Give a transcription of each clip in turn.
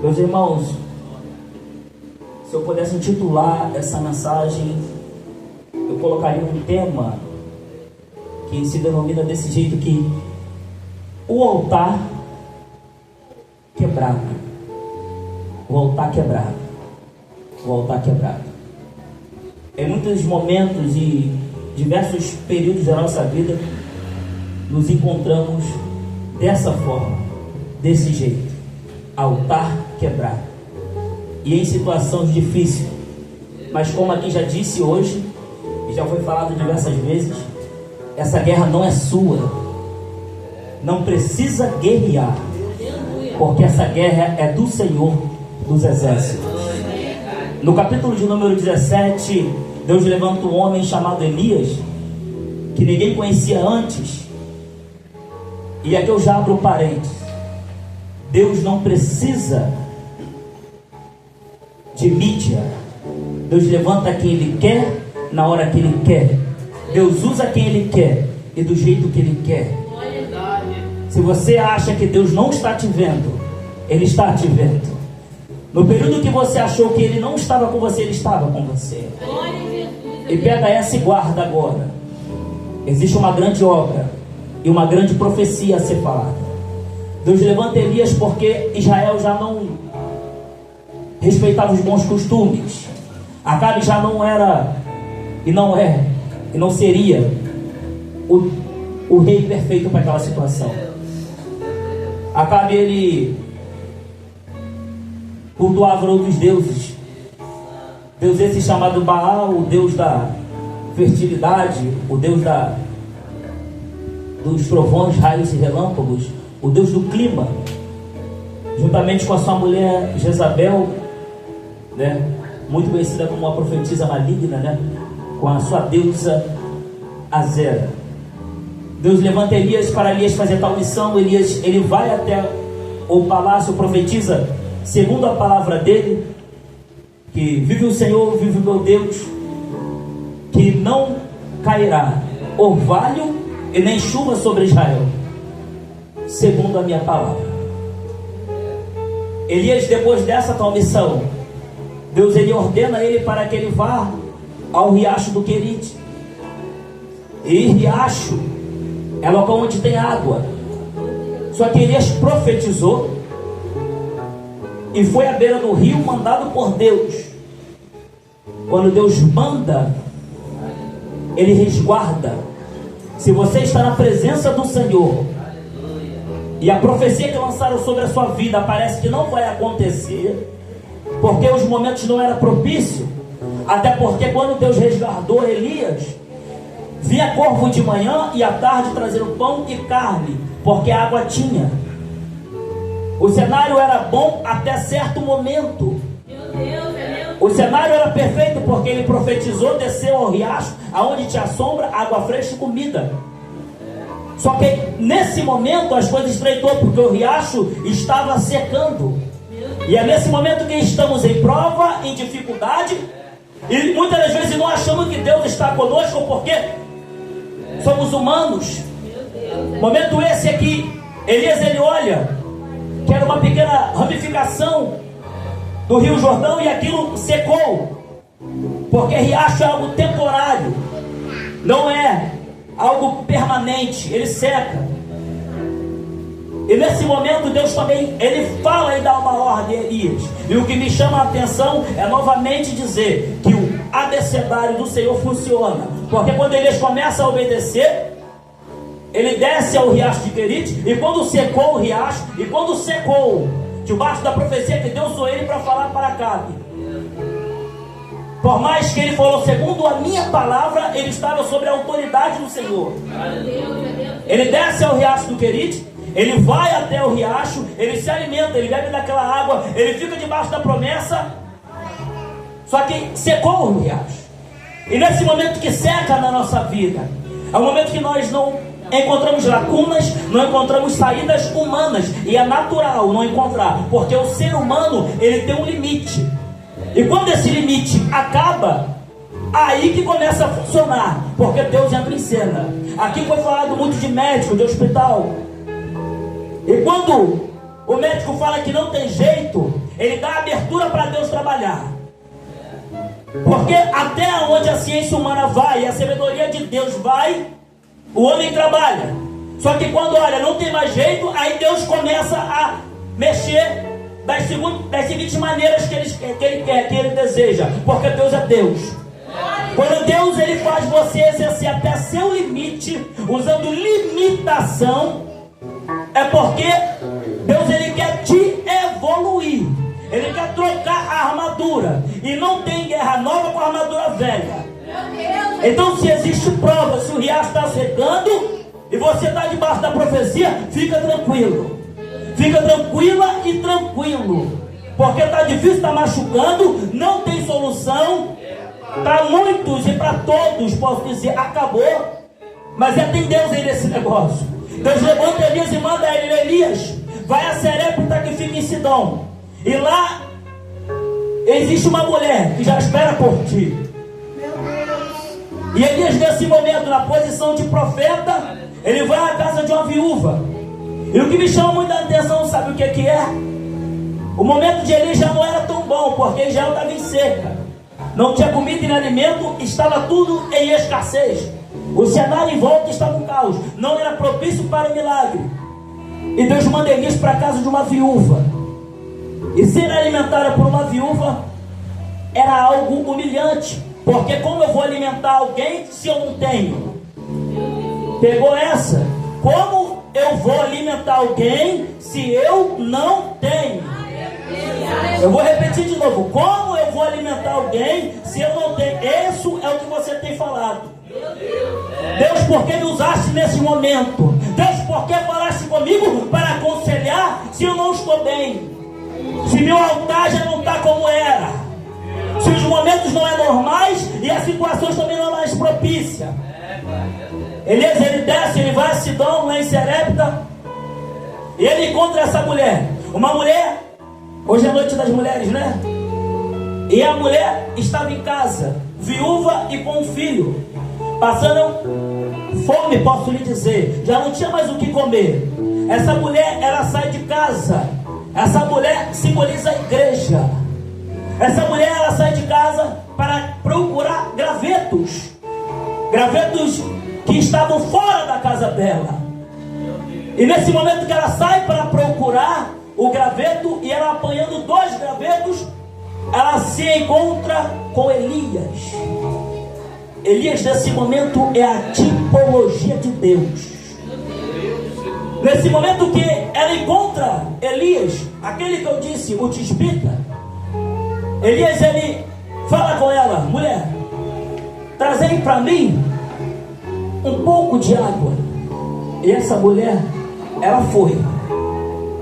Meus irmãos, se eu pudesse intitular essa mensagem, eu colocaria um tema que se denomina desse jeito, que o altar quebrado. O altar quebrado. O altar quebrado. Em muitos momentos e diversos períodos da nossa vida, nos encontramos dessa forma, desse jeito, altar quebrado, e em situações difíceis. Mas como aqui já disse hoje, e já foi falado diversas vezes, essa guerra não é sua. Não precisa guerrear, porque essa guerra é do Senhor dos Exércitos. No capítulo de número 17, Deus levanta um homem chamado Elias, que ninguém conhecia antes. E aqui eu já abro parênteses. Deus não precisa de mídia. Deus levanta quem Ele quer, na hora que Ele quer. Deus usa quem Ele quer e do jeito que Ele quer. Se você acha que Deus não está te vendo, Ele está te vendo. No período que você achou que Ele não estava com você, Ele estava com você. E pega essa e guarda agora. Existe uma grande obra e uma grande profecia a ser falada. Deus levanta Elias porque Israel já não respeitava os bons costumes. Acabe já não era, e não é, e não seria o rei perfeito para aquela situação. Acabe ele cultuava outros deuses. Deus esse chamado Baal, o deus da fertilidade, o deus dos trovões, raios e relâmpagos, o Deus do clima, juntamente com a sua mulher Jezabel, né, muito conhecida como uma profetisa maligna, né, com a sua deusa Azera. Deus levanta Elias para Elias fazer tal missão. Elias, ele vai até o palácio, profetiza segundo a palavra dele, que vive o Senhor, vive o meu Deus, que não cairá orvalho e nem chuva sobre Israel, segundo a minha palavra. Elias, depois dessa tal missão, Deus ele ordena ele para que ele vá ao riacho do Querite. E riacho é local onde tem água. Só que Elias profetizou e foi à beira do rio, mandado por Deus. Quando Deus manda, Ele resguarda. Se você está na presença do Senhor e a profecia que lançaram sobre a sua vida parece que não vai acontecer, porque os momentos não eram propícios, até porque quando Deus resguardou Elias, via corvo de manhã e à tarde trazendo pão e carne, porque a água tinha. O cenário era bom até certo momento. O cenário era perfeito porque ele profetizou, desceu ao riacho, aonde tinha sombra, água fresca e comida. Só que nesse momento as coisas estreitou, porque o riacho estava secando. E é nesse momento que estamos em prova, em dificuldade, e muitas das vezes não achamos que Deus está conosco, porque somos humanos. Momento esse aqui, Elias ele olha, que era uma pequena ramificação do Rio Jordão, e aquilo secou, porque riacho é algo temporário, não é algo permanente, ele seca. E nesse momento Deus também, ele fala e dá uma ordem a Elias. E o que me chama a atenção é novamente dizer que o abecedário do Senhor funciona, porque quando Elias começa a obedecer, ele desce ao riacho de Querite, e quando secou o riacho, e quando secou, debaixo da profecia que Deus usou ele para falar para Acabe, por mais que ele falou segundo a minha palavra, ele estava sobre a autoridade do Senhor. Ele desce ao riacho do Querite, ele vai até o riacho, ele se alimenta, ele bebe daquela água, ele fica debaixo da promessa. Só que secou o riacho. E nesse momento que seca na nossa vida, é um momento que nós não encontramos lacunas, não encontramos saídas humanas, e é natural não encontrar, porque o ser humano ele tem um limite, e quando esse limite acaba, aí que começa a funcionar, porque Deus entra em cena. Aqui foi falado muito de médico, de hospital, e quando o médico fala que não tem jeito, ele dá abertura para Deus trabalhar. Porque até onde a ciência humana vai e a sabedoria de Deus vai, o homem trabalha. Só que quando, olha, não tem mais jeito, aí Deus começa a mexer das seguintes maneiras que ele quer, que ele deseja. Porque Deus é Deus. Quando Deus ele faz você exercer até seu limite, usando limitação, é porque Deus ele quer te evoluir. Ele quer trocar a armadura. E não tem guerra nova com a armadura velha. Então, se existe prova, se o riacho está secando e você está debaixo da profecia, fica tranquilo. Fica tranquila e tranquilo. Porque está difícil, está machucando, não tem solução. Para muitos e para todos, posso dizer, acabou. Mas tem Deus aí nesse negócio. Deus levanta Elias e manda ele: Elias, vai a Serepta que fica em Sidom. E lá existe uma mulher que já espera por ti. E Elias, nesse momento, na posição de profeta, ele vai à casa de uma viúva. E o que me chama muita atenção, sabe o que é? O momento de Elias já não era tão bom, porque Israel estava em seca. Não tinha comida e nem alimento, estava tudo em escassez. O cenário em volta estava um caos. Não era propício para o milagre. E Deus manda Elias para a casa de uma viúva. E ser alimentada por uma viúva era algo humilhante. Porque como eu vou alimentar alguém se eu não tenho? Pegou essa? Como eu vou alimentar alguém se eu não tenho? Eu vou repetir de novo. Como eu vou alimentar alguém se eu não tenho? Isso é o que você tem falado. Deus, por que me usaste nesse momento? Deus, por que falaste comigo para aconselhar se eu não estou bem? Se meu altar já não está como era? Se os momentos não são normais e as situações também não são mais propícias? Elias, ele desce, ele vai a Sidom, lá em Serepta, e ele encontra essa mulher. Uma mulher, hoje é a noite das mulheres, né? E a mulher estava em casa, viúva e com um filho, passando fome, posso lhe dizer. Já não tinha mais o que comer. Essa mulher, ela sai de casa. Essa mulher simboliza a igreja. Essa mulher, ela sai de casa para procurar gravetos. Gravetos que estavam fora da casa dela. E nesse momento que ela sai para procurar o graveto, e ela apanhando 2 gravetos, ela se encontra com Elias. Elias, nesse momento, é a tipologia de Deus. Nesse momento que ela encontra Elias, aquele que eu disse, o tisbita, Elias, ele fala com ela: mulher, trazei para mim um pouco de água. E essa mulher, ela foi.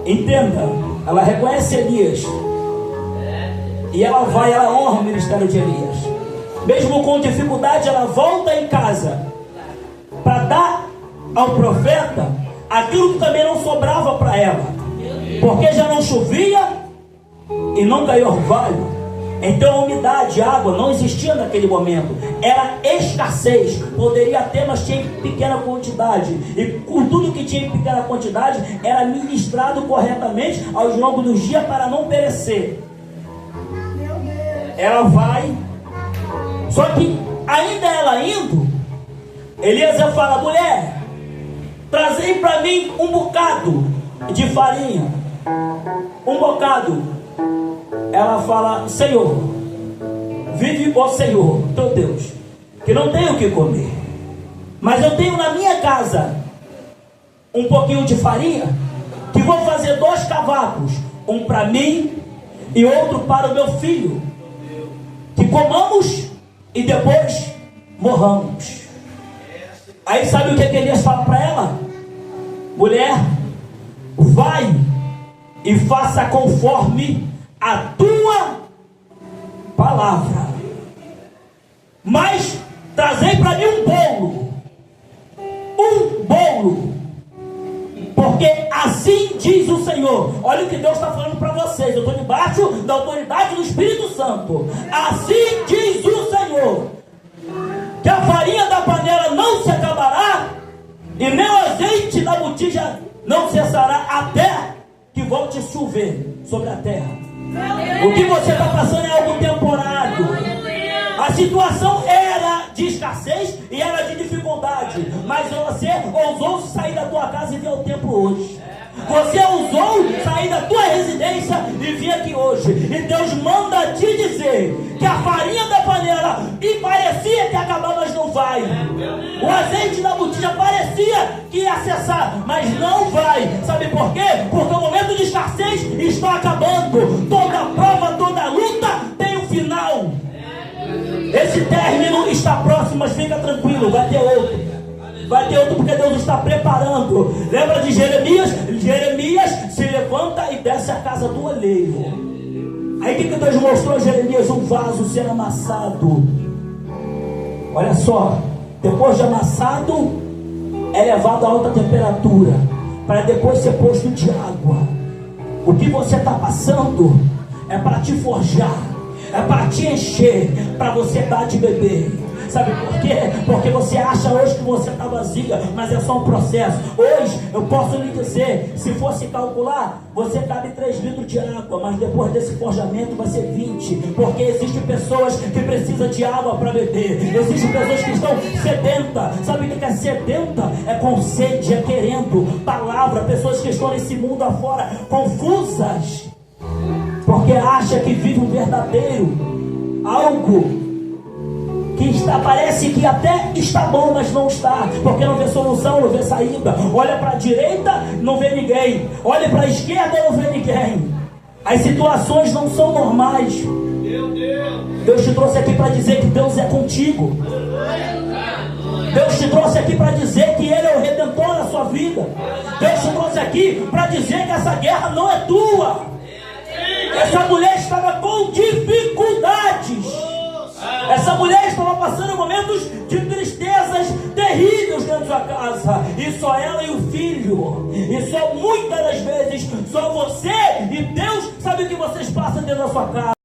Entenda, ela reconhece Elias. E ela vai, ela honra o ministério de Elias. Mesmo com dificuldade, ela volta em casa para dar ao profeta aquilo que também não sobrava para ela. Porque já não chovia e não caiu orvalho. Então a umidade, a água não existia naquele momento. Era escassez. Poderia ter, mas tinha em pequena quantidade. E com tudo que tinha em pequena quantidade, era ministrado corretamente ao longo dos dias para não perecer. Ela vai. Só que ainda ela indo, Elias fala: mulher, trazei para mim um bocado de farinha. Um bocado. Ela fala: Senhor, vive o Senhor, teu Deus, que não tenho o que comer, mas eu tenho na minha casa um pouquinho de farinha, que vou fazer 2 cavacos, um para mim e outro para o meu filho, que comamos e depois morramos. Aí sabe o que Elias fala para ela? Mulher, vai e faça conforme a tua palavra, mas trazei para mim um bolo, porque assim diz o Senhor. Olha o que Deus está falando para vocês. Eu estou debaixo da autoridade do Espírito Santo. Assim diz o Senhor, que a farinha da panela não se acabará, e nem o azeite da botija não cessará, até que volte a chover sobre a terra. O que você está passando é algo temporário. A situação era de escassez e era de dificuldade, mas você ousou sair da tua casa e ver o tempo hoje. Você ousou sair da tua residência e vir aqui hoje. E Deus manda te dizer que a farinha da panela e parecia que ia acabar, mas não vai. O azeite da botija parecia que ia cessar, mas não vai. Sabe por quê? Porque o momento de escassez está acabando. Toda prova, toda luta tem um final. Esse término está próximo, mas fica tranquilo, vai ter outro. Vai ter outro porque Deus está preparando. Lembra de Jeremias? Jeremias se levanta e desce a casa do oleiro. Aí o que Deus mostrou a Jeremias? Um vaso sendo amassado. Olha só, depois de amassado, é levado a alta temperatura, para depois ser posto de água. O que você está passando é para te forjar, é para te encher, para você dar de beber. Sabe por quê? Porque você acha hoje que você está vazia, mas é só um processo. Hoje eu posso lhe dizer, se fosse calcular, você cabe 3 litros de água, mas depois desse forjamento vai ser 20, porque existem pessoas que precisam de água para beber, existem pessoas que estão sedentas. Sabe o que é sedenta? É com sede, é querendo palavra. Pessoas que estão nesse mundo afora confusas, porque acha que vive um verdadeiro algo que está, parece que até está bom, mas não está, porque não vê solução, não vê saída. Olha para a direita, não vê ninguém. Olha para a esquerda, não vê ninguém. As situações não são normais. Deus te trouxe aqui para dizer que Deus é contigo. Deus te trouxe aqui para dizer que Ele é o Redentor da sua vida. Deus te trouxe aqui para dizer que essa guerra não é tua. Essa mulher estava com dificuldades. Essa mulher estava passando momentos de tristezas terríveis dentro da sua casa. E só ela e o filho. E só muitas das vezes, só você e Deus sabe o que vocês passam dentro da sua casa.